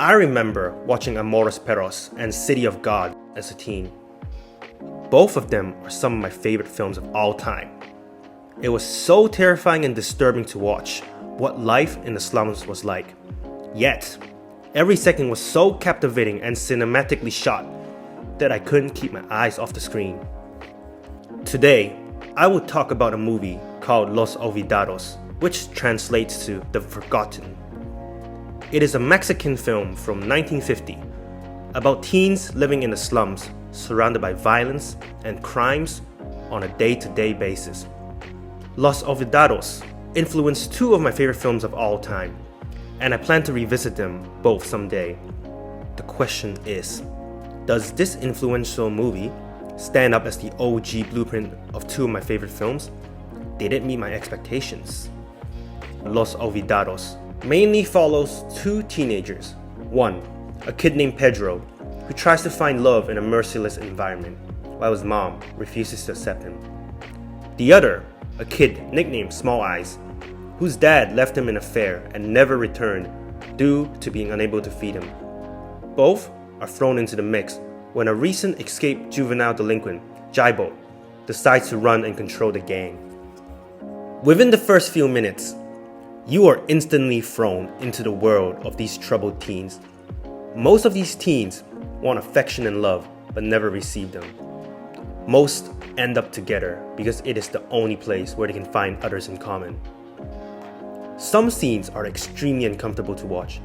I remember watching Amores, Perros and City of God as a teen. Both of them are some of my favorite films of all time. It was so terrifying and disturbing to watch what life in the slums was like. Yet, every second was so captivating and cinematically shot that I couldn't keep my eyes off the screen. Today, I will talk about a movie called Los Olvidados, which translates to The Forgotten. It is a Mexican film from 1950 about teens living in the slums surrounded by violence and crimes on a day-to-day basis. Los Olvidados influenced two of my favorite films of all time, and I plan to revisit them both someday. The question is, does this influential movie stand up as the OG blueprint of two of my favorite films? Did it meet my expectations? Los Olvidados mainly follows two teenagers. One, a kid named Pedro, who tries to find love in a merciless environment, while his mom refuses to accept him. The other, a kid nicknamed Small Eyes, whose dad left him in a fair and never returned due to being unable to feed him. Both are thrown into the mix when a recent escaped juvenile delinquent, Jaibo, decides to run and control the gang. Within the first few minutes, you are instantly thrown into the world of these troubled teens. Most of these teens want affection and love, but never receive them. Most end up together because it is the only place where they can find others in common. Some scenes are extremely uncomfortable to watch,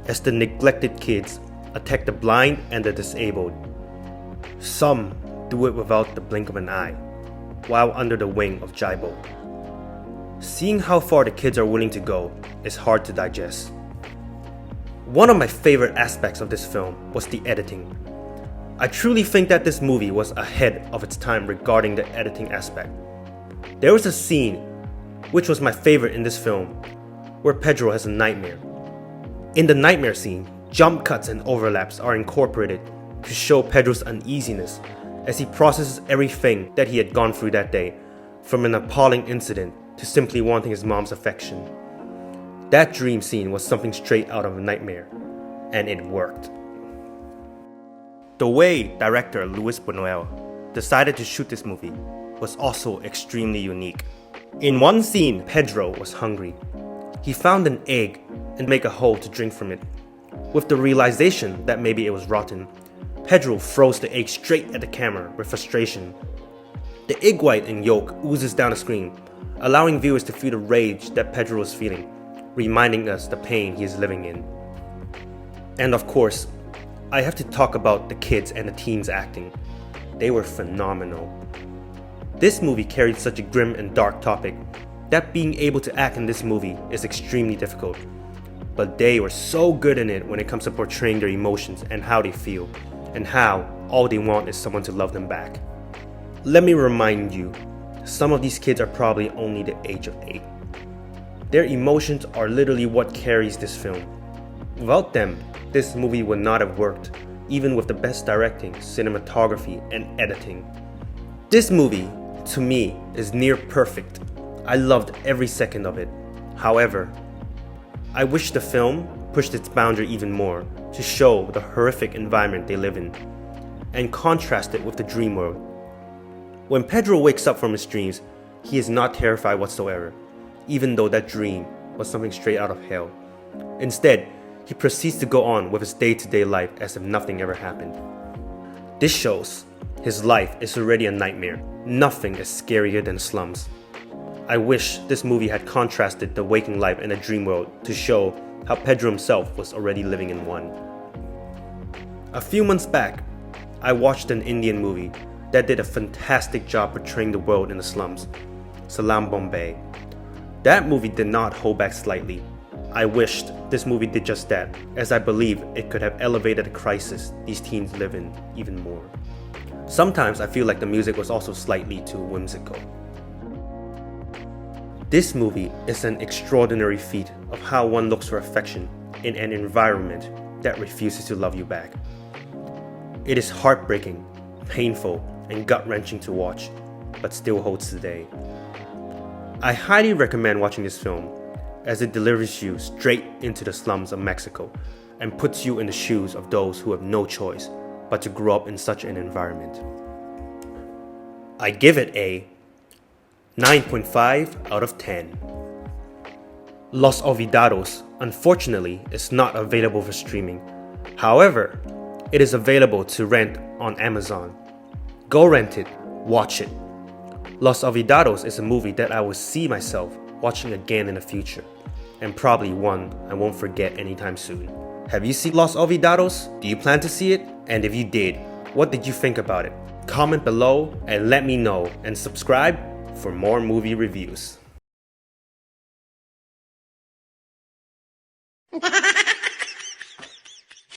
as the neglected kids attack the blind and the disabled. Some do it without the blink of an eye, while under the wing of Jaibo. Seeing how far the kids are willing to go is hard to digest. One of my favorite aspects of this film was the editing. I truly think that this movie was ahead of its time regarding the editing aspect. There was a scene, which was my favorite in this film, where Pedro has a nightmare. In the nightmare scene, jump cuts and overlaps are incorporated to show Pedro's uneasiness as he processes everything that he had gone through that day, from an appalling incident to simply wanting his mom's affection. That dream scene was something straight out of a nightmare, and it worked. The way director Luis Buñuel decided to shoot this movie was also extremely unique. In one scene, Pedro was hungry. He found an egg and made a hole to drink from it. With the realization that maybe it was rotten, Pedro throws the egg straight at the camera with frustration. The egg white and yolk oozes down the screen, allowing viewers to feel the rage that Pedro is feeling, reminding us the pain he is living in. And of course, I have to talk about the kids and the teens acting. They were phenomenal. This movie carried such a grim and dark topic that being able to act in this movie is extremely difficult. But they were so good in it when it comes to portraying their emotions and how they feel, and how all they want is someone to love them back. Let me remind you, some of these kids are probably only the age of 8. Their emotions are literally what carries this film. Without them, this movie would not have worked, even with the best directing, cinematography, and editing. This movie, to me, is near perfect. I loved every second of it. However, I wish the film pushed its boundary even more to show the horrific environment they live in, and contrast it with the dream world. When Pedro wakes up from his dreams, he is not terrified whatsoever, even though that dream was something straight out of hell. Instead, he proceeds to go on with his day-to-day life as if nothing ever happened. This shows his life is already a nightmare. Nothing is scarier than slums. I wish this movie had contrasted the waking life and the dream world to show how Pedro himself was already living in one. A few months back, I watched an Indian movie that did a fantastic job portraying the world in the slums, Salaam, Bombay. That movie did not hold back slightly. I wished this movie did just that, as I believe it could have elevated the crisis these teens live in even more. Sometimes I feel like the music was also slightly too whimsical. This movie is an extraordinary feat of how one looks for affection in an environment that refuses to love you back. It is heartbreaking, painful, and gut-wrenching to watch, but still holds today. I highly recommend watching this film. as it delivers you straight into the slums of Mexico and puts you in the shoes of those who have no choice but to grow up in such an environment. I give it a 9.5 out of 10. Los Olvidados, unfortunately, is not available for streaming. However, it is available to rent on Amazon. Go rent it, watch it. Los Olvidados is a movie that I will see myself watching again in the future, and probably one I won't forget anytime soon. Have you seen Los Olvidados? Do you plan to see it? And if you did, what did you think about it? Comment below and let me know, and subscribe for more movie reviews.